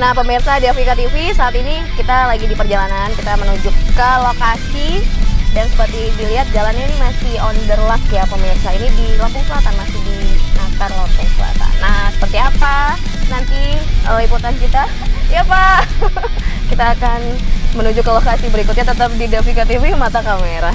Nah, pemirsa di Afrika TV, saat ini kita lagi di perjalanan, kita menuju ke lokasi. Dan seperti dilihat jalannya ini masih on the luck ya pemirsa. Ini di Lampung Selatan, masih di Natar Lampung Selatan. Nah, seperti apa nanti liputan kita? Ya Pak, kita akan menuju ke lokasi berikutnya, tetap di Afrika TV Mata Kamera.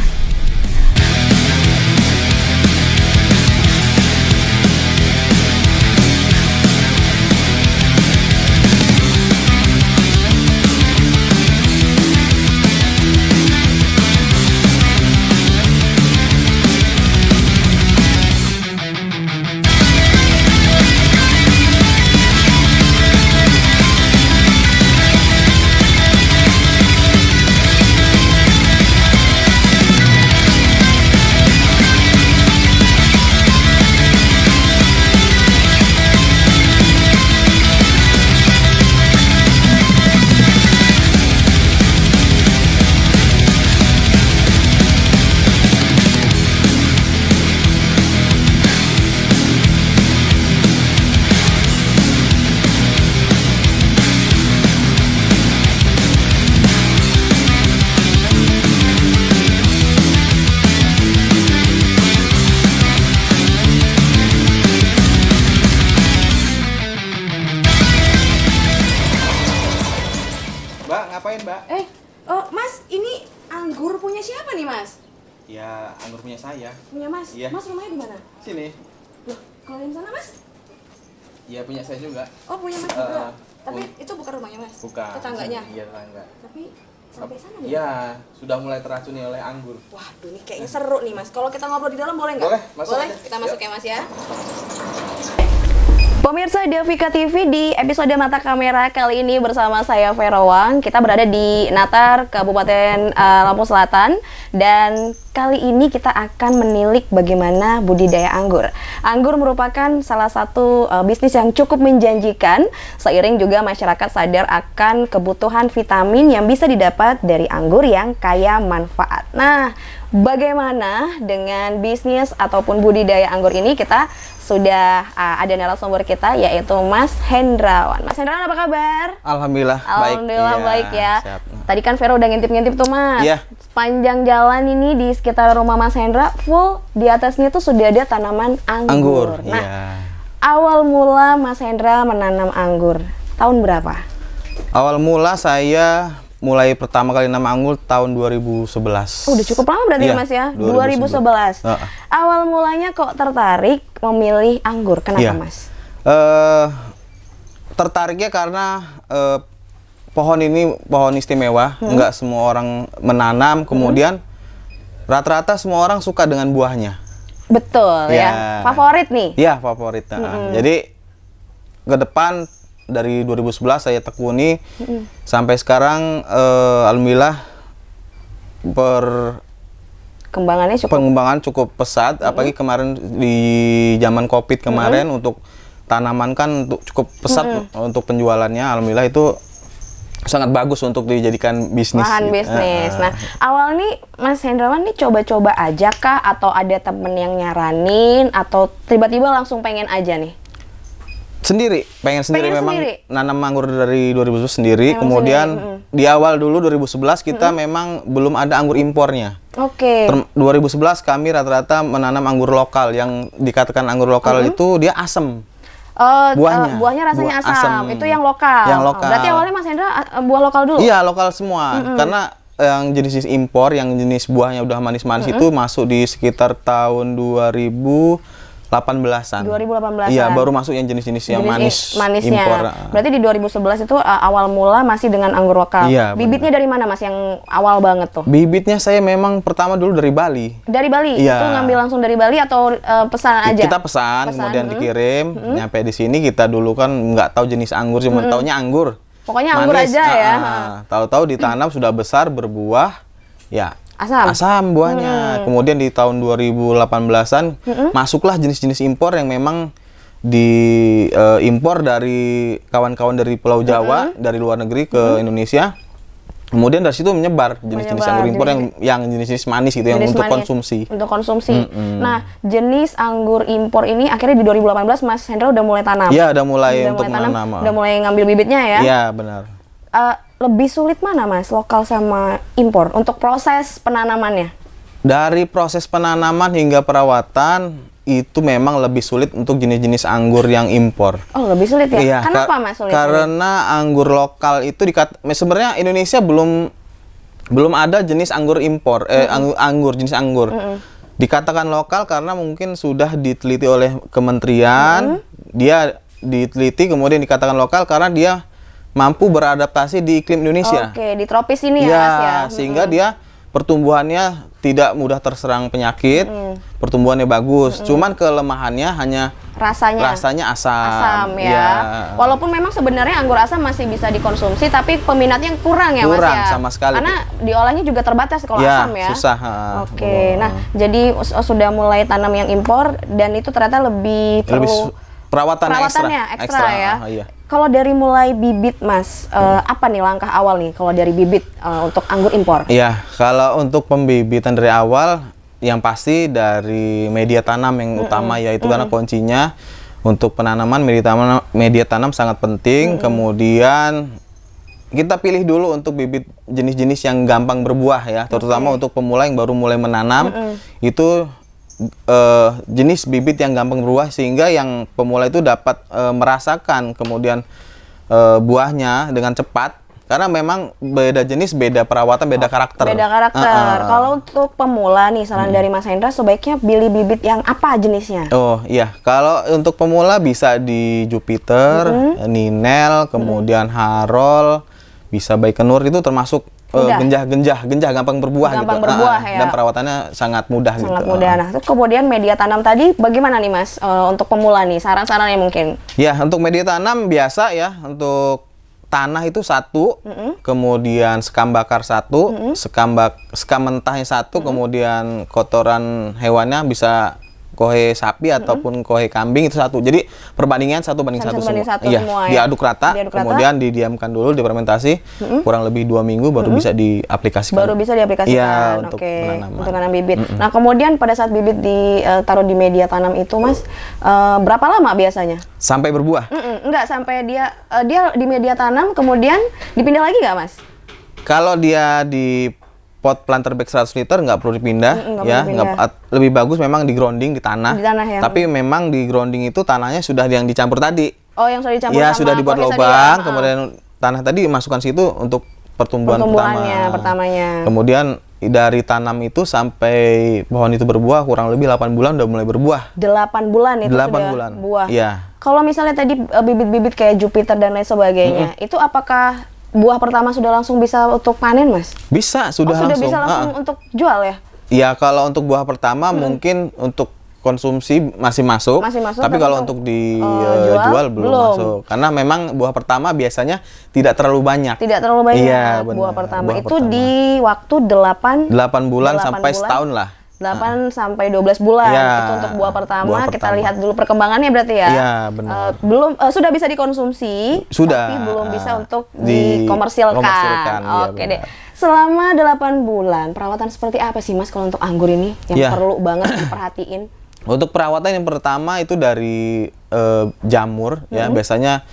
Ngapain, Mbak? Oh Mas, ini anggur punya siapa nih Mas? Ya, anggur punya saya. Punya Mas? Iya. Mas rumahnya di mana? Sini. Loh, kalau yang sana Mas? Ya, punya saya juga. Oh punya Mas juga? Tapi itu bukan rumahnya Mas? Bukan. Tetangganya? Iya, tetangga. Tapi sampai sana nih? Iya, sudah mulai teracuni oleh anggur. Waduh, ini kayaknya seru nih Mas. Kalau kita ngobrol di dalam boleh nggak? Boleh, masuk Boleh, aja. kita masuk ya Mas ya. Pemirsa di Afrika TV, di episode Mata Kamera kali ini bersama saya Vera Wang. Kita berada di Natar, Kabupaten Lampung Selatan. Dan kali ini kita akan menilik bagaimana budidaya anggur. Anggur merupakan salah satu bisnis yang cukup menjanjikan. Seiring juga masyarakat sadar akan kebutuhan vitamin yang bisa didapat dari anggur yang kaya manfaat. Nah, bagaimana dengan bisnis ataupun budidaya anggur ini? Kita sudah ada narasumber kita, yaitu Mas Hendrawan. Mas Hendrawan, apa kabar? Alhamdulillah, Alhamdulillah baik ya. Siap. Tadi kan Vero udah ngintip-ngintip tuh Mas. Iya. Sepanjang jalan ini di sekitar rumah Mas Hendra, full di atasnya tuh sudah ada tanaman anggur. Nah, iya. awal mula Mas Hendra menanam anggur tahun berapa? Awal mula saya mulai pertama kali nanam anggur tahun 2011. Oh, udah cukup lama berarti Iya, ya Mas ya? 2011. 2011. Awal mulanya kok tertarik memilih anggur? Kenapa Iya. Mas? Tertariknya karena pohon ini pohon istimewa, nggak semua orang menanam, kemudian rata-rata semua orang suka dengan buahnya. Betul ya. Favorit nih? Iya, favorit. Jadi ke depan dari 2011 saya tekuni sampai sekarang, alhamdulillah pengembangan cukup pesat. Apalagi kemarin di zaman COVID kemarin, untuk tanaman kan cukup pesat untuk penjualannya. Alhamdulillah itu sangat bagus untuk dijadikan bisnis. Lahan bisnis. Nah, awal nih Mas Hendrawan nih coba-coba aja kah, atau ada temen yang nyaranin, atau tiba-tiba langsung pengen aja nih? Pengen sendiri memang sendiri? nanam anggur dari 2011 sendiri. Kemudian di awal dulu 2011 kita memang belum ada anggur impornya. Oke. 2011 kami rata-rata menanam anggur lokal. Yang dikatakan anggur lokal itu dia asam. Buahnya rasanya asam. Itu yang lokal. Yang lokal. Berarti awalnya Mas Hendra buah lokal dulu? Iya, lokal semua. Karena yang jenis impor, yang jenis buahnya udah manis-manis itu masuk di sekitar tahun 2018-an. 2018-an. Iya, baru masuk yang jenis-jenis yang manisnya. impor. Berarti di 2011 itu awal mula masih dengan anggur lokal. Iya, bibitnya dari mana Mas yang awal banget tuh? Bibitnya saya memang pertama dulu dari Bali. Dari Bali? Iya. Itu ngambil langsung dari Bali atau pesan aja? Kita pesan. Kemudian dikirim. Nyampe di sini kita dulu kan nggak tahu jenis anggur, cuma taunya anggur. Pokoknya anggur manis, aja ya. Tahu-tahu ditanam sudah besar berbuah, ya asam. Asam buahnya. Kemudian di tahun 2018-an masuklah jenis-jenis impor yang memang diimpor dari kawan-kawan dari Pulau Jawa, dari luar negeri ke Indonesia. Kemudian dari situ menyebar jenis-jenis Menyebar, anggur impor yang jenis-jenis manis gitu, yang jenis untuk manis. konsumsi. Untuk konsumsi. Nah, jenis anggur impor ini akhirnya di 2018 Mas Hendra udah mulai tanam. Iya, udah mulai untuk tanam, menanam. udah mulai ngambil bibitnya ya. Iya, benar. Lebih sulit mana Mas, lokal sama impor untuk proses penanamannya? Dari proses penanaman hingga perawatan itu memang lebih sulit untuk jenis-jenis anggur yang impor. Oh, lebih sulit ya? Iya, Kenapa Mas sulit? karena anggur lokal itu sebenarnya Indonesia belum ada jenis anggur impor, jenis anggur. Dikatakan lokal karena mungkin sudah diteliti oleh kementerian, dia diteliti kemudian dikatakan lokal karena dia mampu beradaptasi di iklim Indonesia. Oke, di tropis ini ya, Ya, Mas ya. sehingga dia pertumbuhannya tidak mudah terserang penyakit, pertumbuhannya bagus. Cuman kelemahannya hanya rasanya asam. Asam ya. Ya. Walaupun memang sebenarnya anggur asam masih bisa dikonsumsi, tapi peminatnya kurang ya Mas Kurang ya. sama sekali. Karena diolahnya juga terbatas kalau Ya, asam ya. susah. Oke, nah jadi sudah mulai tanam yang impor dan itu ternyata lebih perlu perawatannya ekstra ya. Iya. Kalau dari mulai bibit Mas, apa nih langkah awal nih kalau dari bibit untuk anggur impor? Iya, kalau untuk pembibitan dari awal yang pasti dari media tanam yang utama yaitu karena kuncinya untuk penanaman media tanam sangat penting. Kemudian kita pilih dulu untuk bibit jenis-jenis yang gampang berbuah ya, terutama untuk pemula yang baru mulai menanam. Itu jenis bibit yang gampang berbuah sehingga yang pemula itu dapat merasakan kemudian buahnya dengan cepat, karena memang beda jenis, beda perawatan, beda karakter. Beda karakter. Kalau untuk pemula nih, saran dari Mas Hendra sebaiknya pilih bibit yang apa jenisnya? Oh iya, kalau untuk pemula bisa di Jupiter, Ninel, kemudian Harol, bisa Baikenur, itu termasuk genjah gampang berbuah gampang gitu. berbuah ya. Dan perawatannya sangat mudah gitu. Sangat mudah. Nah, terus kemudian media tanam tadi bagaimana nih Mas untuk pemula nih? Saran-sarannya mungkin. Ya, untuk media tanam biasa ya, untuk tanah itu 1, kemudian sekam bakar 1, sekam mentahnya 1, kemudian kotoran hewannya bisa kohe sapi ataupun kohe kambing itu 1. Jadi perbandingan 1:1 semua. Iya, semua ya. diaduk rata, kemudian didiamkan dulu, difermentasi kurang lebih 2 minggu baru bisa diaplikasikan. Baru bisa diaplikasikan. Iya, untuk Oke, penanaman. untuk nanam bibit. Nah, kemudian pada saat bibit ditaruh di media tanam itu Mas, berapa lama biasanya? Sampai berbuah. Enggak, sampai dia di media tanam kemudian dipindah lagi nggak Mas? Kalau dia di pot planter bag 100 liter nggak perlu dipindah, ya. Lebih bagus memang di grounding di tanah. Di tanah ya. Tapi memang di grounding itu tanahnya sudah yang dicampur tadi. Oh, yang sudah dicampur Ya, sama sudah dibuat kohe tadi lubang, ya? kemudian tanah tadi masukkan situ untuk pertumbuhannya pertamanya. Kemudian dari tanam itu sampai pohon itu berbuah kurang lebih 8 bulan udah mulai berbuah. 8 bulan itu 8 sudah bulan. buah. Iya. Kalau misalnya tadi bibit-bibit kayak Jupiter dan lain sebagainya, itu apakah buah pertama sudah langsung bisa untuk panen, Mas? Bisa, sudah langsung. Bisa langsung untuk jual ya? Ya, kalau untuk buah pertama mungkin untuk konsumsi masih masuk, tapi kalau untuk dijual belum masuk. Karena memang buah pertama biasanya tidak terlalu banyak. Tidak terlalu banyak. Iya, buah benar. pertama. Buah itu pertama. di waktu 8 bulan sampai setahun lah. 8 sampai 12 bulan Ya, itu untuk buah pertama. buah Kita pertama. lihat dulu perkembangannya berarti ya. Iya, benar. Belum sudah bisa dikonsumsi, Sudah. tapi belum bisa untuk dikomersilkan, dikomersilkan. iya, Oke benar. deh. Selama 8 bulan, perawatan seperti apa sih Mas kalau untuk anggur ini yang Iya. perlu banget diperhatiin? Untuk perawatan yang pertama itu dari jamur ya. Biasanya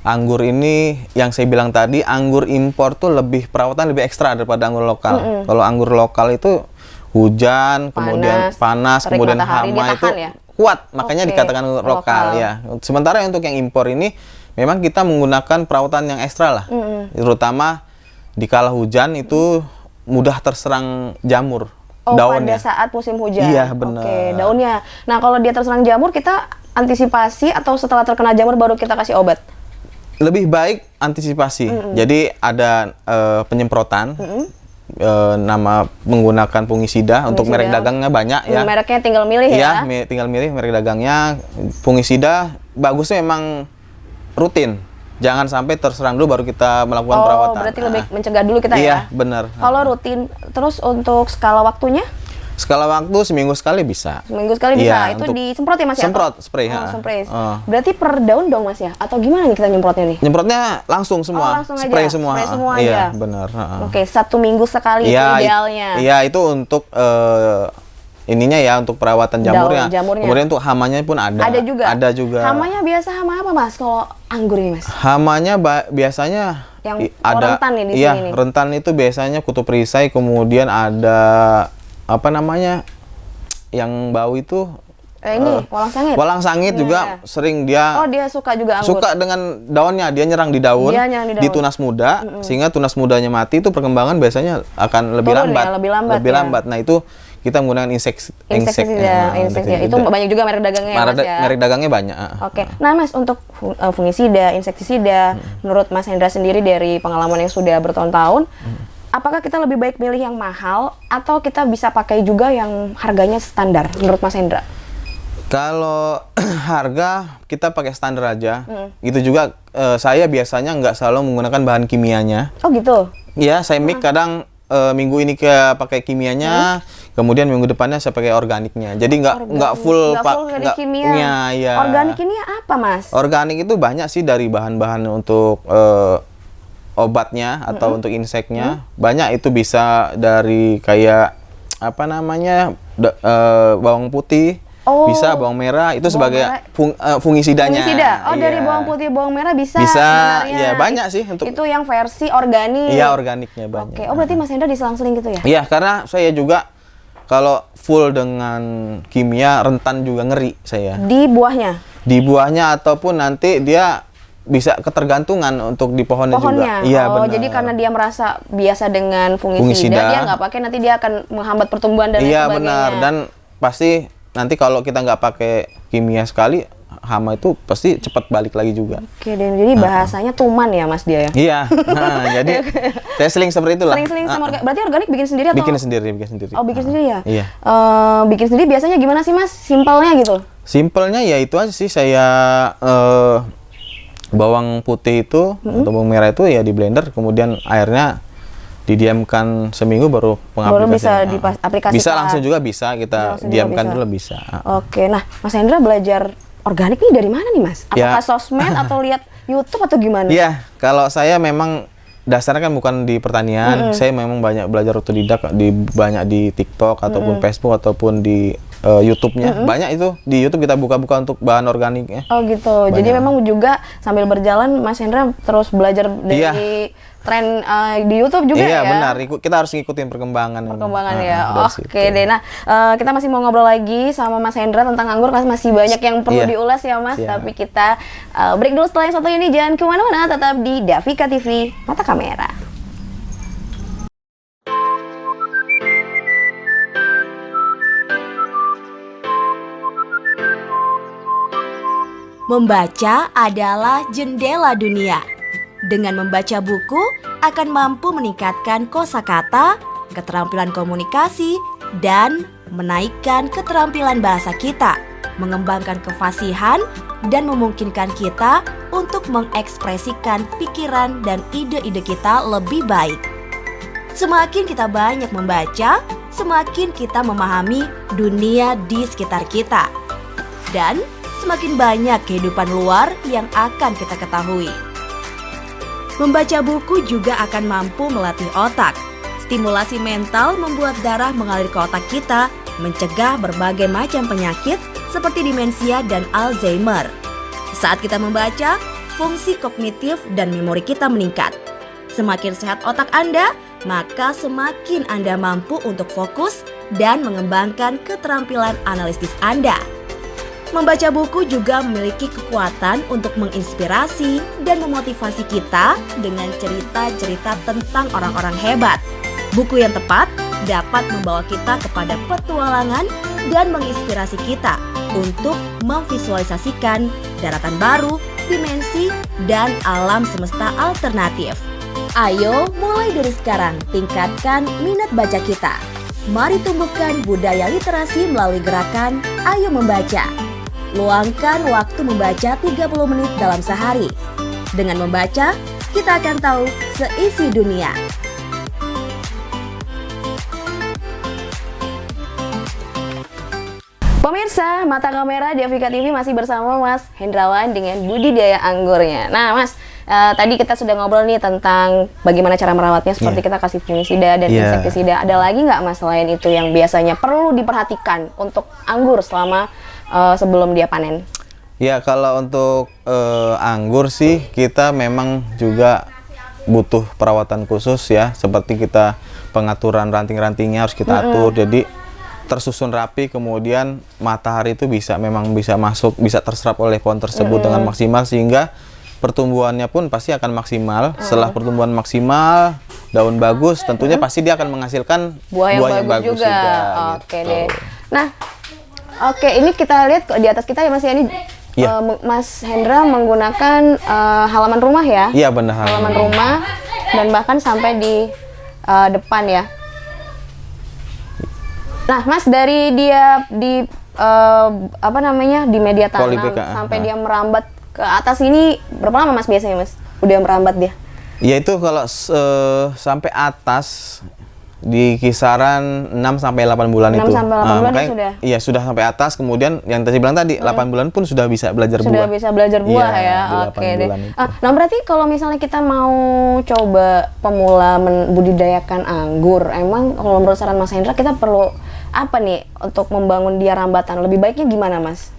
anggur ini yang saya bilang tadi, anggur impor tuh perawatan lebih ekstra daripada anggur lokal. Kalau anggur lokal itu hujan, kemudian panas, terik kemudian matahari, hama dia itu tahan ya? kuat, makanya dikatakan lokal ya. Sementara untuk yang impor ini memang kita menggunakan perawatan yang ekstra lah. Terutama di kala hujan itu mudah terserang jamur. Oh, daunnya. pada saat musim hujan. Iya, benar. Oke, daunnya. Nah, kalau dia terserang jamur, kita antisipasi atau setelah terkena jamur baru kita kasih obat? Lebih baik antisipasi. Jadi ada penyemprotan, nama menggunakan fungisida. Untuk merek dagangnya banyak ya. Mereknya tinggal milih ya? Iya, tinggal milih merek dagangnya. Fungisida bagusnya memang rutin. Jangan sampai terserang dulu baru kita melakukan perawatan. Oh, berarti lebih mencegah dulu kita ya? Iya, benar. Kalau rutin, terus untuk skala waktunya? Skala waktu seminggu sekali bisa. Seminggu sekali bisa. Iya, itu untuk disemprot ya Mas ya? semprot, spray. Oh, spray. Oh. Berarti per daun dong Mas ya? Atau gimana nih kita nyemprotnya nih? Nyemprotnya langsung semua, langsung spray aja. semua. Spray semua Iya, aja. benar. Oke, 1 minggu sekali itu idealnya. Iya, itu untuk ininya ya, untuk perawatan jamurnya. Jamurnya. Kemudian untuk hamanya pun ada. Ada juga. Ada juga. Hamanya biasa hama apa Mas kalau anggur ini Mas? Hamanya biasanya Yang ada rentan nih di iya, sini nih. rentan itu biasanya kutu perisai, kemudian ada apa namanya? Yang bau itu Ini walang sangit. walang sangit Iya, juga iya. sering dia Oh, dia suka juga anggur. suka dengan daunnya, dia nyerang di daun, Dia nyerang di daun. di tunas muda, sehingga tunas mudanya mati, itu perkembangan biasanya akan lebih Turun lambat. ya, lebih lambat ya. Nah, itu kita menggunakan Insektisida. Itu banyak juga merek dagangnya ya Mas ya. Merek dagangnya banyak. Oke. Nah, Mas, untuk fungisida, insektisida, menurut Mas Hendra sendiri dari pengalaman yang sudah bertahun-tahun, apakah kita lebih baik milih yang mahal atau kita bisa pakai juga yang harganya standar menurut Mas Hendra? Kalau harga kita pakai standar aja. Itu juga saya biasanya nggak selalu menggunakan bahan kimianya. Oh, gitu. Ya, saya mix kadang minggu ini ke pakai kimianya, kemudian minggu depannya saya pakai organiknya. Jadi nggak full dari kimia. Ya. Organik ini apa, Mas? Organik itu banyak sih, dari bahan-bahan untuk obatnya atau untuk inseknya. Banyak, itu bisa dari kayak apa namanya, bawang putih, bisa bawang merah, itu sebagai fungisidanya. Fungisida. Oh, Iya. dari bawang putih, bawang merah bisa. Bisa, sebenarnya. ya banyak sih untuk Itu yang versi organik. Iya, organiknya banyak. Oke. Oh, berarti Mas Hendra diselang-seling gitu ya? Iya, karena saya juga kalau full dengan kimia rentan juga ngeri saya. Di buahnya? Di buahnya ataupun nanti dia bisa ketergantungan untuk di pohonnya Pohonnya. juga. Iya, Oh, benar. jadi karena dia merasa biasa dengan fungisida, dia nggak pakai, nanti dia akan menghambat pertumbuhan dan lain Iya, sebagainya. benar. Dan pasti nanti kalau kita nggak pakai kimia sekali, hama itu pasti cepat balik lagi juga. Oke, dan jadi bahasanya tuman ya Mas dia ya? Iya. Jadi saya seling seperti itulah. Sering-sering sama organik. Berarti organik bikin sendiri atau? Bikin sendiri. Oh, bikin sendiri ya? Iya. Bikin sendiri biasanya gimana sih Mas? Simpelnya gitu? Simpelnya ya itu aja sih, saya bawang putih itu atau bawang merah itu ya di blender, kemudian airnya didiamkan seminggu baru pengaplikasian. Baru bisa diaplikasikan. Bisa langsung juga, bisa kita Langsung juga diamkan bisa. dulu, bisa. Oke, nah Mas Hendra belajar organik nih dari mana nih Mas? Apakah Ya. sosmed atau lihat YouTube atau gimana? Iya, kalau saya memang dasarnya kan bukan di pertanian, saya memang banyak belajar otodidak, banyak di TikTok ataupun Facebook ataupun di YouTube-nya. Banyak itu di YouTube kita buka-buka untuk bahan organiknya. Oh gitu. Jadi memang juga sambil berjalan Mas Hendra terus belajar dari tren di YouTube juga ya? Iya, benar. Kita harus ngikutin perkembangan Ya. dari Oke situ. deh. Nah, kita masih mau ngobrol lagi sama Mas Hendra tentang anggur, masih banyak yang perlu Iya. diulas ya Mas. Siap. Tapi kita break dulu setelah yang satu ini. Jangan kemana-mana, tetap di Davika TV Mata Kamera. Membaca adalah jendela dunia. Dengan membaca buku akan mampu meningkatkan kosakata, keterampilan komunikasi, dan menaikkan keterampilan bahasa kita, mengembangkan kefasihan, dan memungkinkan kita untuk mengekspresikan pikiran dan ide-ide kita lebih baik. Semakin kita banyak membaca, semakin kita memahami dunia di sekitar kita. Dan semakin banyak kehidupan luar yang akan kita ketahui. Membaca buku juga akan mampu melatih otak. Stimulasi mental membuat darah mengalir ke otak kita, mencegah berbagai macam penyakit seperti demensia dan Alzheimer. Saat kita membaca, fungsi kognitif dan memori kita meningkat. Semakin sehat otak Anda, maka semakin Anda mampu untuk fokus dan mengembangkan keterampilan analisis Anda. Membaca buku juga memiliki kekuatan untuk menginspirasi dan memotivasi kita dengan cerita-cerita tentang orang-orang hebat. Buku yang tepat dapat membawa kita kepada petualangan dan menginspirasi kita untuk memvisualisasikan daratan baru, dimensi, dan alam semesta alternatif. Ayo mulai dari sekarang tingkatkan minat baca kita. Mari tumbuhkan budaya literasi melalui gerakan Ayo Membaca. Luangkan waktu membaca 30 menit dalam sehari. Dengan membaca, kita akan tahu seisi dunia. Pemirsa, Mata Kamera di Afrika TV masih bersama Mas Hendrawan dengan budidaya anggurnya. Nah, Mas, tadi kita sudah ngobrol nih tentang bagaimana cara merawatnya, seperti kita kasih fungisida dan insektisida. Ada lagi nggak, Mas, selain itu yang biasanya perlu diperhatikan untuk anggur selama sebelum dia panen? Ya, kalau untuk anggur sih kita memang juga butuh perawatan khusus ya, seperti kita pengaturan ranting-rantingnya harus kita atur, jadi tersusun rapi, kemudian matahari itu memang bisa masuk, bisa terserap oleh pohon tersebut dengan maksimal, sehingga pertumbuhannya pun pasti akan maksimal. Setelah pertumbuhan maksimal, daun bagus, tentunya pasti dia akan menghasilkan buah yang bagus juga. Oke gitu. deh. Nah, oke, ini kita lihat di atas kita ya, Mas, ya, ini Mas Hendra menggunakan halaman rumah ya? Iya, benar. Halaman rumah, dan bahkan sampai di depan ya. Nah, Mas, dari dia di di media tanam sampai dia merambat ke atas ini berapa lama, Mas, biasanya, Mas? Udah merambat dia? Ya, itu kalau sampai atas di kisaran 6 sampai 8 bulan 6 itu. sampai 8 bulan sudah. Iya, sudah sampai atas, kemudian yang tadi bilang tadi 8 bulan pun sudah bisa belajar buah. Sudah bisa belajar buah ya. Oke deh. Nah, berarti kalau misalnya kita mau coba pemula membudidayakan anggur, emang kalau menurut saran Mas Hendra kita perlu apa nih untuk membangun dia rambatan? Lebih baiknya gimana, Mas?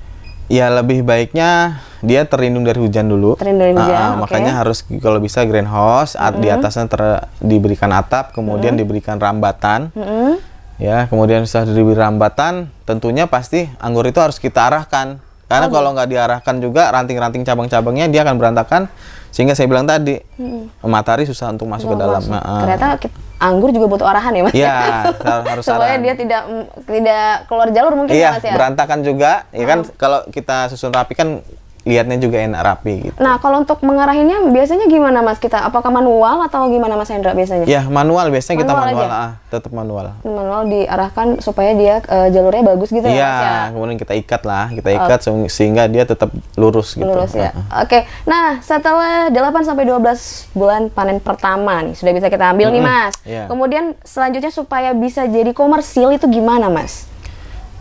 Ya, lebih baiknya dia terlindung dari hujan dulu. Terlindung dari hujan, makanya harus kalau bisa greenhouse, di atasnya diberikan atap, kemudian diberikan rambatan. Ya, kemudian setelah diberi rambatan, tentunya pasti anggur itu harus kita arahkan. Karena kalau nggak diarahkan juga, ranting-ranting cabang-cabangnya dia akan berantakan. Sehingga saya bilang tadi, matahari susah untuk masuk ke dalam. Ternyata anggur juga butuh arahan ya, Mas? Iya, harus supaya arahan. dia tidak keluar jalur mungkin ya, Mas ya? Berantakan juga. Ya kan, kalau kita susun rapi kan lihatnya juga enak rapi gitu. Nah, kalau untuk mengarahinnya biasanya gimana, Mas? Kita apakah manual atau gimana, Mas Hendra, biasanya? Ya, manual biasanya kita manual. Tetap manual. Manual diarahkan supaya dia jalurnya bagus gitu ya, Mas ya? Kemudian kita ikat sehingga dia tetap lurus gitu. Lurus ya. Oke. Nah, setelah 8 sampai 12 bulan panen pertama nih sudah bisa kita ambil nih, Mas. Kemudian selanjutnya supaya bisa jadi komersil itu gimana, Mas?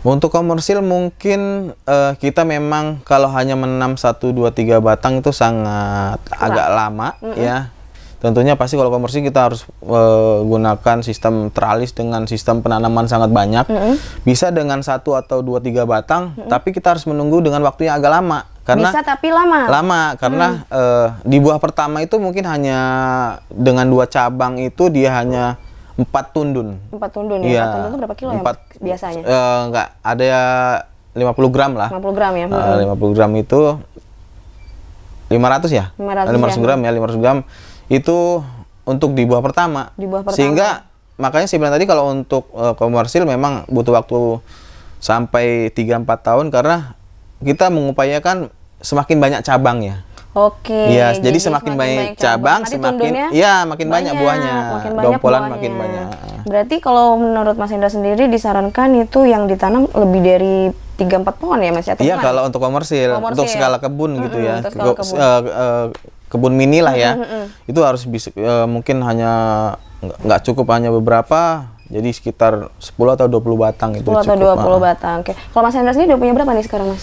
Untuk komersil mungkin kita memang kalau hanya menanam 1, 2, 3 batang itu sangat agak lama ya. Tentunya pasti kalau komersil kita harus gunakan sistem teralis dengan sistem penanaman sangat banyak. Bisa dengan 1 atau 2, 3 batang, tapi kita harus menunggu dengan waktu yang agak lama. Karena bisa tapi lama? Lama, karena di buah pertama itu mungkin hanya dengan 2 cabang itu dia hanya 4 tundun. 4 tundun ya? 4 tundun itu berapa kilo ya biasanya? Enggak, ada ya 50 gram lah. 50 gram ya? 50 gram itu 500 ya? 500 gram ya, 500 gram itu untuk di buah pertama. Di buah pertama. Sehingga makanya saya bilang tadi kalau untuk komersil memang butuh waktu sampai 3-4 tahun karena kita mengupayakan semakin banyak cabangnya. Oke. Iya, jadi semakin banyak cabang, makin banyak buahnya. Dompolan makin banyak. Berarti kalau menurut Mas Hendra sendiri disarankan itu yang ditanam lebih dari 3-4 pohon ya, Mas? Iya, kalau untuk komersil, untuk skala kebun gitu ya. Kebun mini lah ya. Itu harus bisa mungkin hanya nggak cukup hanya beberapa. Jadi sekitar 10 atau 20 batang itu 10 atau 20 batang. Oke. Kalau Mas Hendra sendiri udah punya berapa nih sekarang, Mas?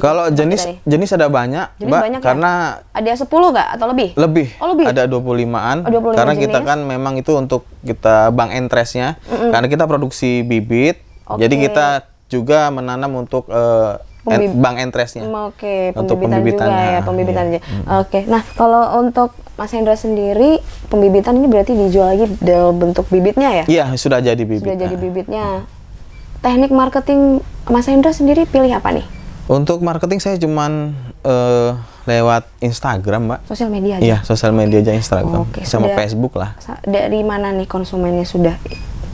Kalau jenis ada banyak, Mbak, banyak karena ada 10 nggak atau lebih? Lebih. Oh, lebih. Ada 25-an. 25 karena jenis. kita kan memang itu untuk kita bank entresnya. Karena kita produksi bibit. Jadi kita juga menanam untuk bank entresnya. Oke, untuk pembibitan juga ya, pembibitan aja. Oke. Nah, kalau untuk Mas Hendra sendiri, pembibitan ini berarti dijual lagi dalam bentuk bibitnya ya? Iya, sudah jadi bibit. Sudah jadi bibitnya. Teknik marketing Mas Hendra sendiri pilih apa nih? Untuk marketing saya cuman lewat Instagram, Mbak. Sosial media aja? Iya, sosial media aja, Instagram. Sama sudah, Facebook lah. Dari mana nih konsumennya sudah?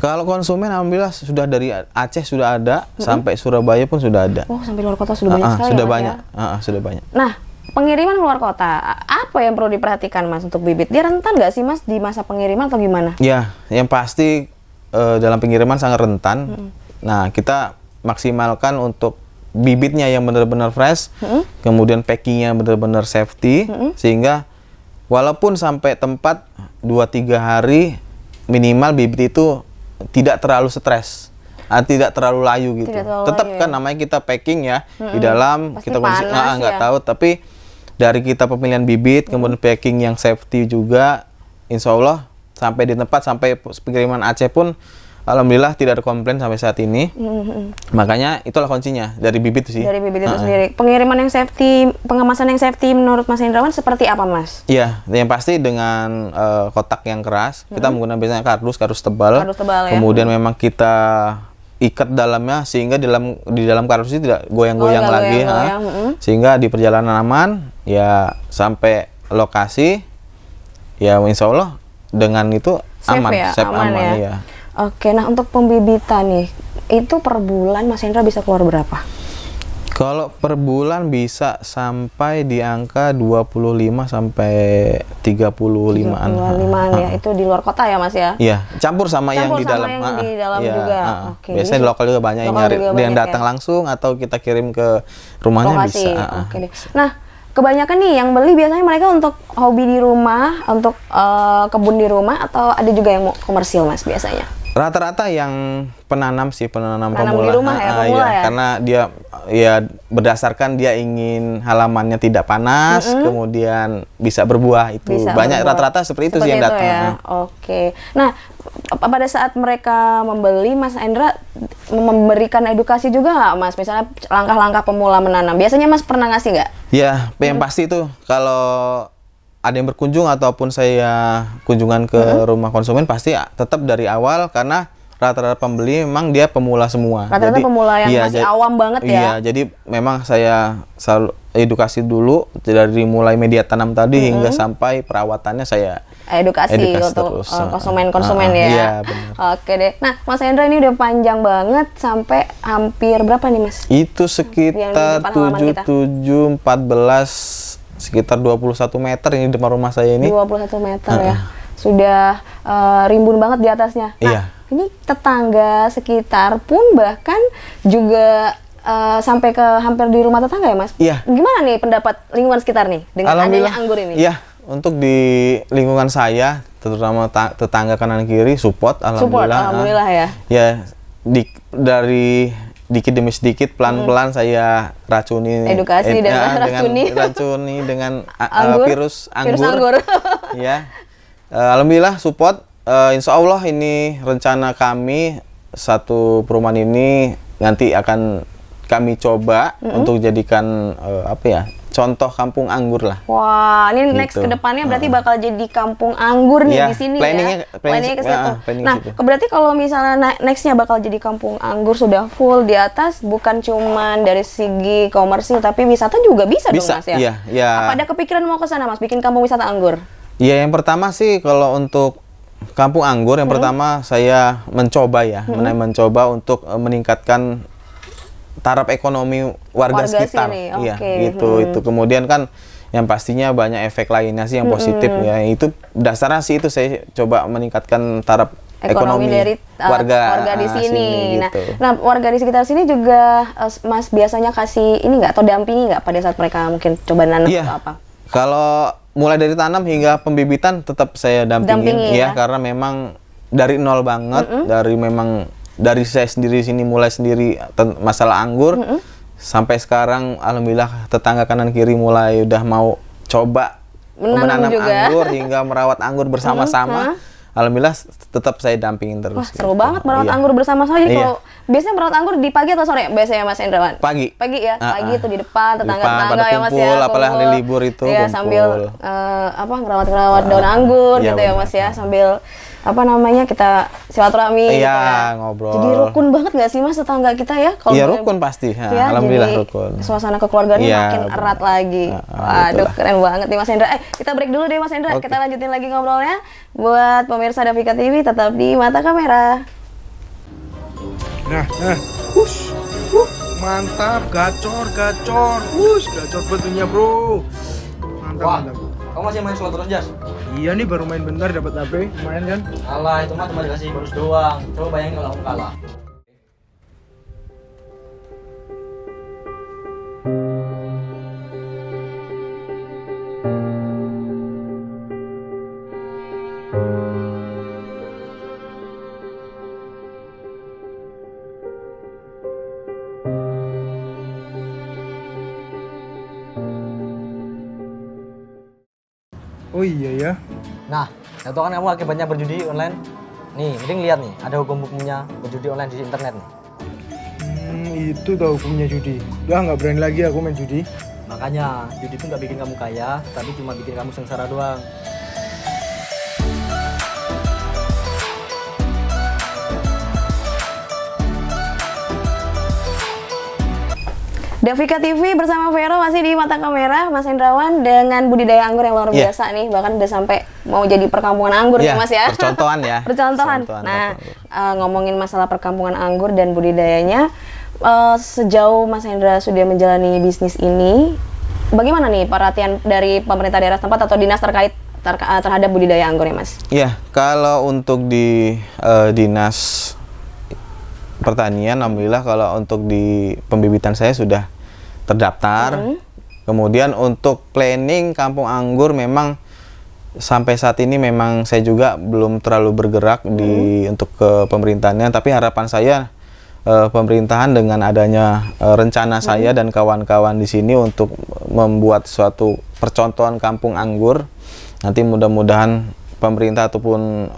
Kalau konsumen alhamdulillah sudah dari Aceh sudah ada, sampai Surabaya pun sudah ada. Oh, sampai luar kota sudah banyak sekali. Sudah ya, banyak. Ya? Sudah banyak. Nah, pengiriman luar kota, apa yang perlu diperhatikan, Mas, untuk bibit? Dia rentan nggak sih, Mas, di masa pengiriman atau gimana? Ya, yang pasti dalam pengiriman sangat rentan. Nah, kita maksimalkan untuk bibitnya yang benar-benar fresh, kemudian packingnya benar-benar safety, sehingga walaupun sampai tempat 2-3 hari minimal bibit itu tidak terlalu stres. tidak terlalu layu gitu. Tidak terlalu Tetap layu, kan ya. namanya kita packing ya di dalam Pasti kita kondisi panas, nggak ya. tahu, tapi dari kita pemilihan bibit kemudian packing yang safety juga, insya Allah sampai di tempat sampai pengiriman Aceh pun alhamdulillah tidak ada komplain sampai saat ini. Makanya itulah kuncinya dari bibit sih. Dari bibit itu sendiri. Pengiriman yang safety, pengemasan yang safety menurut Mas Hendrawan seperti apa, Mas? Iya, yang pasti dengan kotak yang keras. Kita menggunakan biasanya kardus tebal. Kardus tebal, ya. Kemudian memang kita ikat dalamnya sehingga di dalam kardus itu tidak goyang-goyang lagi, sehingga di perjalanan aman ya sampai lokasi ya insya Allah dengan itu Safe aman, ya? safe aman ya. ya. Oke, nah untuk pembibitan nih, itu per bulan Mas Hendra bisa keluar berapa? Kalau per bulan bisa sampai di angka 25 sampai 35-an. 35-an ya, itu di luar kota ya Mas ya? Iya, campur sama yang di dalam. Yang di dalam Iya, juga. Oke. Biasanya di lokal juga banyak yang Lokal nyari, juga yang banyak datang ya? langsung atau kita kirim ke rumahnya Lokasi. bisa. Oke deh. Nah, kebanyakan nih yang beli biasanya mereka untuk hobi di rumah, untuk kebun di rumah, atau ada juga yang mau komersil Mas biasanya? Rata-rata yang penanam Penanam pemula. di rumah ya, pemula ya? Karena dia ya berdasarkan dia ingin halamannya tidak panas, kemudian bisa berbuah itu. Bisa Banyak berbuah. rata-rata seperti itu sih yang itu datang. ya? Oke. Nah, pada saat mereka membeli, Mas Hendra memberikan edukasi juga nggak, Mas? Misalnya langkah-langkah pemula menanam. Biasanya Mas pernah ngasih nggak? Ya, yang pasti itu kalau ada yang berkunjung ataupun saya kunjungan ke rumah konsumen pasti tetap dari awal karena rata-rata pembeli memang dia pemula semua. Rata-rata pemula yang masih awam banget ya? Iya, jadi memang saya selalu edukasi dulu dari mulai media tanam tadi hingga sampai perawatannya saya edukasi untuk terus. konsumen-konsumen ya. Iya, benar. Oke deh. Nah, Mas Hendra ini udah panjang banget sampai hampir berapa nih, Mas? Itu sekitar Yang di depan halaman kita. 7, 14 sekitar 21 meter ini depan rumah saya ini. 21 meter ya. Sudah rimbun banget di atasnya. Nah, Iya. ini tetangga sekitar pun bahkan juga sampai ke hampir di rumah tetangga ya, Mas? Iya. Gimana nih pendapat lingkungan sekitar nih dengan adanya anggur ini? Iya, untuk di lingkungan saya, terutama tetangga kanan kiri support, alhamdulillah. Alhamdulillah ya. Ya, dari dikit demi sedikit, pelan-pelan saya racuni. Edukasi dan racuni dengan anggur, virus anggur. Virus anggur. Ya, alhamdulillah support. Insya Allah ini rencana kami satu perumahan ini nanti akan kami coba untuk jadikan contoh kampung anggur lah. Wah, ini next Gitu. ke depannya berarti bakal jadi kampung anggur nih Iya, di sini planningnya- ya. planning- ke situ. planning Nah, situ. berarti kalau misalnya nextnya bakal jadi kampung anggur sudah full di atas, bukan cuman dari segi komersil tapi wisata juga bisa, dong Bisa, Mas ya? iya, iya. Apa ada kepikiran mau ke sana Mas, bikin kampung wisata anggur? Ya, yang pertama sih kalau untuk kampung anggur yang pertama saya mencoba mencoba untuk meningkatkan taraf ekonomi warga sekitar. sini, Iya, oke. gitu. Itu kemudian kan yang pastinya banyak efek lainnya sih yang positif ya. Itu dasarnya sih itu saya coba meningkatkan taraf ekonomi dari warga di sini. gitu. Nah, warga di sekitar sini juga Mas biasanya kasih ini nggak atau dampingi nggak pada saat mereka mungkin coba nanam Iya. atau apa? Kalau mulai dari tanam hingga pembibitan tetap saya dampingin Dampingi, ya? karena memang dari nol banget, dari saya sendiri sini mulai sendiri masalah anggur sampai sekarang alhamdulillah tetangga kanan kiri mulai udah mau coba Menanam menanam juga. anggur hingga merawat anggur bersama-sama. Alhamdulillah tetap saya dampingin terus. Wah, seru gitu. banget merawat Iya. anggur bersama-sama. Jadi Iya. kalau biasanya merawat anggur di pagi atau sore biasanya Mas Hendrawan? Pagi. Pagi ya, pagi itu di depan Di tetangga-tetangga depan, pada ya Mas ya. kumpul, apalagi hari libur itu ya, kumpul. sambil ngerawat-ngerawat daun anggur Iya, gitu ya benar. Mas ya, sambil kita silaturahmi gitu Iya, ya. ngobrol. Jadi rukun banget gak sih Mas tetangga kita ya? Kalau Iya, boleh- rukun pasti. Ya, Alhamdulillah jadi rukun. suasana kekeluargaan Iya, makin benar. erat lagi. Waduh, keren banget nih Mas Hendra. Kita break dulu deh Mas Hendra. Oke. Kita lanjutin lagi ngobrolnya. Buat pemirsa Davika TV tetap di mata kamera. Nah, mantap, gacor, gacor batunya bro. Mantap, mantap. Kamu masih main slot terus, Jas? Iya nih baru main bentar dapat HP, lumayan kan? Kalah, itu mah cuma dikasih bonus doang. Coba bayangin kalau aku kalah. Oh iya ya. Nah, itu kan kamu akibatnya berjudi online. Nih, mending lihat nih, ada hukum-hukumnya berjudi online di internet nih. Itu tau hukumnya judi. Udah nggak berani lagi aku main judi. Makanya, judi itu nggak bikin kamu kaya, tapi cuma bikin kamu sengsara doang. Davika TV bersama Vero masih di mata kamera, Mas Hendrawan dengan budidaya anggur yang luar biasa nih, bahkan udah sampai mau jadi perkampungan anggur nih Mas ya. Percontohan ya. Percontohan. Nah, ngomongin masalah perkampungan anggur dan budidayanya, sejauh Mas Hendra sudah menjalani bisnis ini, bagaimana nih perhatian dari pemerintah daerah tempat atau dinas terkait terhadap budidaya anggur ya Mas? Iya, kalau untuk di dinas pertanian, alhamdulillah kalau untuk di pembibitan saya sudah terdaftar. Kemudian untuk planning kampung anggur memang sampai saat ini memang saya juga belum terlalu bergerak di untuk ke pemerintahannya, tapi harapan saya pemerintahan dengan adanya rencana saya dan kawan-kawan di sini untuk membuat suatu percontohan kampung anggur, nanti mudah-mudahan pemerintah ataupun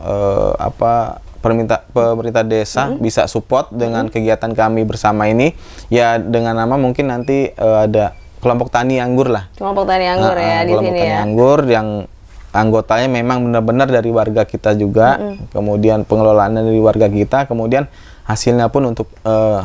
pemerintah desa bisa support dengan kegiatan kami bersama ini ya, dengan nama mungkin nanti ada kelompok tani anggur lah. Kelompok tani anggur ya di kelompok sini tani ya. anggur yang anggotanya memang benar-benar dari warga kita juga, kemudian pengelolaannya dari warga kita, kemudian hasilnya pun untuk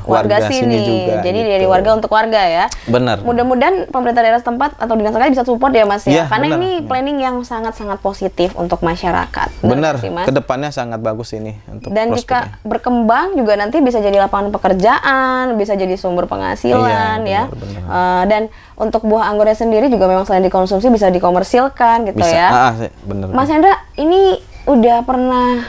warga sini juga. Jadi gitu. dari warga untuk warga ya. Benar. Mudah-mudahan pemerintah daerah setempat atau dinas terkait bisa support ya Mas ya. Iya, Karena benar. ini planning yang sangat-sangat positif untuk masyarakat. Benar. Sih, Mas? Kedepannya sangat bagus ini untuk Dan prospeknya. jika berkembang juga nanti bisa jadi lapangan pekerjaan, bisa jadi sumber penghasilan Iya, ya. benar. Dan untuk buah anggurnya sendiri juga memang selain dikonsumsi bisa dikomersilkan gitu Bisa. ya. Benar. Mas Hendra, ini udah pernah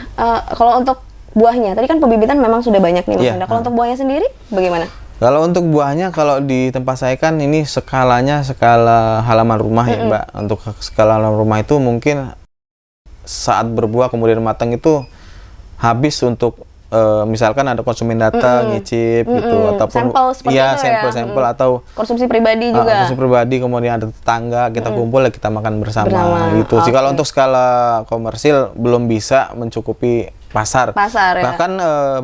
kalau untuk buahnya, tadi kan pembibitan memang sudah banyak nih Mas Iya, Hendra. Kalau untuk buahnya sendiri bagaimana? Kalau untuk buahnya, kalau di tempat saya kan ini skalanya skala halaman rumah ya Mbak. Untuk skala halaman rumah itu mungkin saat berbuah kemudian matang itu habis untuk misalkan ada konsumen datang nyicip gitu, ataupun Sampel seperti iya itu sampel-sampel atau konsumsi pribadi juga. konsumsi pribadi, kemudian ada tetangga kita kumpul ya kita makan bersama gitu sih. Oke. Kalau untuk skala komersil belum bisa mencukupi pasar Ya.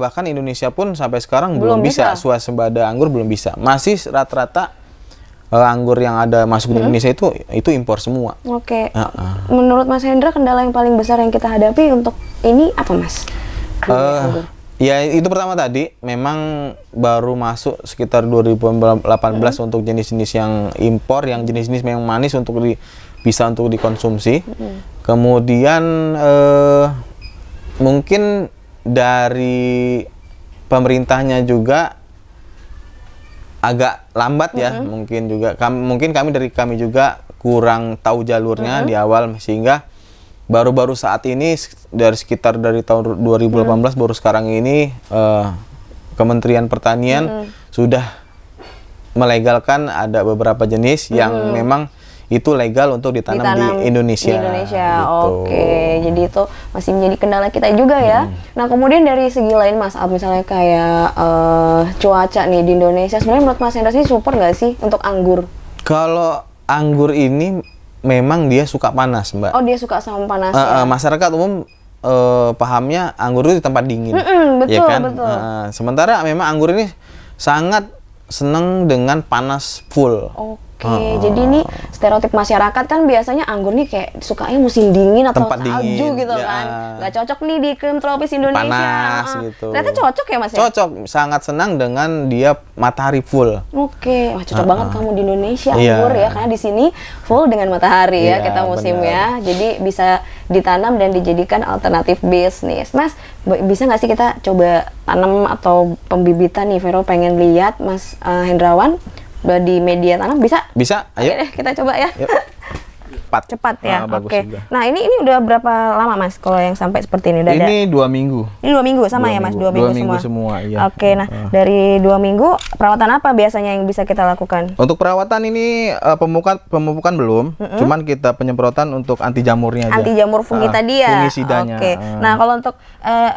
bahkan Indonesia pun sampai sekarang belum bisa swasembada anggur, belum bisa, masih rata-rata anggur yang ada masuk di Indonesia itu impor semua. Oke. Menurut Mas Hendra, kendala yang paling besar yang kita hadapi untuk ini apa Mas? Ya itu pertama tadi memang baru masuk sekitar 2018 untuk jenis-jenis yang impor, yang jenis-jenis yang manis untuk bisa untuk dikonsumsi. Kemudian mungkin dari pemerintahnya juga agak lambat ya, mungkin kami juga kurang tahu jalurnya di awal, sehingga baru-baru saat ini dari tahun 2018 baru sekarang ini Kementerian Pertanian sudah melegalkan ada beberapa jenis yang memang itu legal untuk ditanam di Indonesia. Di Indonesia, gitu. Oke. Jadi itu masih menjadi kendala kita juga ya. Nah kemudian dari segi lain Mas, misalnya kayak cuaca nih di Indonesia, sebenarnya menurut Mas Hendra sih support nggak sih untuk anggur? Kalau anggur ini memang dia suka panas, Mbak. Oh, dia suka sama panas ya? Masyarakat umum pahamnya anggur itu di tempat dingin, betul, ya kan? betul. Sementara memang anggur ini sangat seneng dengan panas full. Oke, jadi ini stereotip masyarakat kan biasanya anggur nih kayak sukanya musim dingin atau Tempat salju dingin, gitu ya. kan. Nggak cocok nih di iklim tropis Indonesia. Panas gitu. Ternyata cocok ya Mas ya? Cocok, sangat senang dengan dia matahari full. Oke, wah cocok banget kamu di Indonesia Iya. anggur ya, karena di sini full dengan matahari ya Iya, kita musim benar. ya. Jadi bisa ditanam dan dijadikan alternatif bisnis. Mas, bisa nggak sih kita coba tanam atau pembibitan nih? Vero pengen lihat Mas Hendrawan udah di media tanam, bisa? Bisa, Oke ayo. deh, kita coba ya. Yuk. Cepat ya, bagus oke. juga. Nah ini udah berapa lama Mas kalau yang sampai seperti ini? Udah ada? Ini 2 minggu. Ini 2 minggu sama ya Mas? 2 minggu, 2 minggu semua, iya. Oke, nah dari 2 minggu perawatan apa biasanya yang bisa kita lakukan? Untuk perawatan ini pemupukan belum, cuman kita penyemprotan untuk anti jamurnya aja. Anti jamur fungi tadi ya? Fungisidanya. Oke. Nah kalau untuk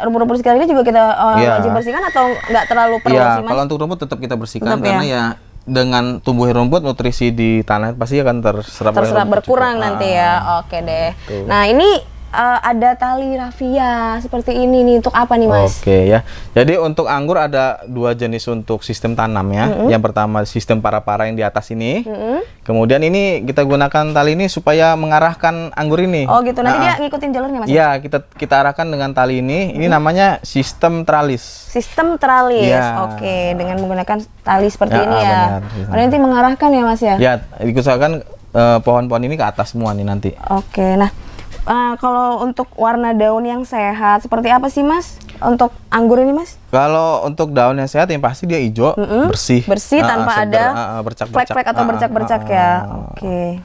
rumput-rumput sekitarnya juga kita Iya. wajib bersihkan atau nggak terlalu perlu Iya, sih Mas? kalau untuk rumput tetap kita bersihkan Tetap karena ya? dengan tumbuh rumput, nutrisi di tanah pasti akan terserap oleh terserap rumput berkurang juga. nanti ya. Oke deh. Tuh. Nah ini ada tali rafia seperti ini nih untuk apa nih Mas? Oke ya. Jadi untuk anggur ada 2 jenis untuk sistem tanamnya. Yang pertama sistem para-para yang di atas ini. Kemudian ini kita gunakan tali ini supaya mengarahkan anggur ini. Oh gitu. Nanti dia ngikutin jalurnya Mas? Iya, kita arahkan dengan tali ini. Ini namanya sistem tralis. Sistem tralis. Ya. Oke, dengan menggunakan tali seperti Ya, ini ya. benar. Oh, nanti mengarahkan ya Mas ya? Ya, dikusahakan pohon-pohon ini ke atas semua nih nanti. Oke. Nah, kalau untuk warna daun yang sehat seperti apa sih Mas? Untuk anggur ini Mas? Kalau untuk daun yang sehat yang pasti dia hijau, bersih. Bersih tanpa segar, ada bercak-bercak. flek-flek atau bercak-bercak ya. Oke.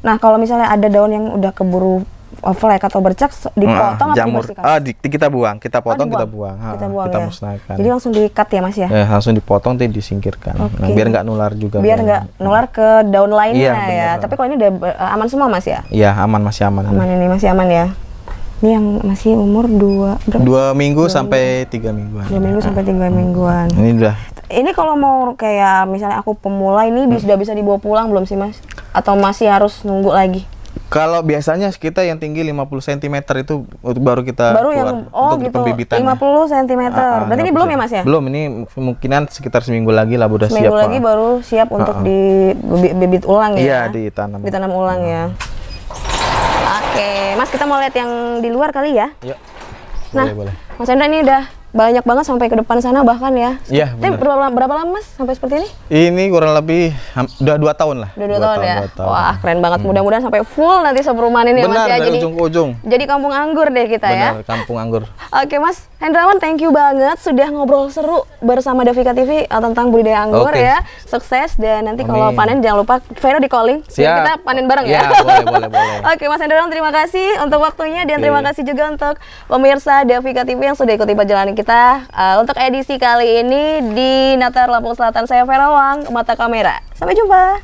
Nah, kalau misalnya ada daun yang udah keburu flek atau bercak dipotong atau jamur. dibersihkan? Kita buang, kita potong, dibuang? kita buang. Kita buang kita ya. musnahkan. Jadi langsung di-cut ya Mas ya? Langsung dipotong nanti disingkirkan. Oke. Nah, biar nggak nular juga. Biar nggak nular ke daun lainnya Iya, ya. benar. Tapi kalau ini udah aman semua Mas ya? Iya, aman, masih aman. Aman ini masih aman ya. Ini yang masih umur 2 2 minggu sampai 3 mingguan. 2 minggu sampai 3 mingguan. Ini udah. Ini kalau mau kayak misalnya aku pemula ini sudah bisa dibawa pulang belum sih Mas? Atau masih harus nunggu lagi? Kalau biasanya kita yang tinggi 50 cm itu baru kita Baru keluar yang untuk gitu. pembibitan. 50 cm. Berarti ini belum ya Mas ya? Belum, ini kemungkinan sekitar seminggu lagi lah udah siap. Seminggu lagi baru siap untuk dibibit ulang ya? Iya, ditanam. Ditanam ulang ya. Oke, Mas kita mau lihat yang di luar kali ya? Yuk. Nah, Boleh. Mas Hendra ini udah banyak banget sampai ke depan sana bahkan ya. Iya, Tapi benar. berapa lama Mas sampai seperti ini? Ini kurang lebih udah 2 tahun lah. Udah 2 tahun ya? 2 tahun. Wah keren banget, mudah-mudahan sampai full nanti seperumahan ini ya Mas Benar, ya. dari ujung ke ujung. Jadi kampung anggur deh kita ya. Benar, kampung anggur. Oke Mas Hendrawan, thank you banget sudah ngobrol seru bersama Davika TV tentang budidaya anggur Oke. ya. Sukses dan nanti kalau Amin. panen jangan lupa Vero di calling. Biar Siap. kita panen bareng ya. Ya, boleh. Oke Mas Hendrawan, terima kasih untuk waktunya dan terima kasih juga untuk pemirsa Davika TV yang sudah ikuti perjalanan kita untuk edisi kali ini di Natar Lampung Selatan. Saya Vera Wang, Mata Kamera. Sampai jumpa.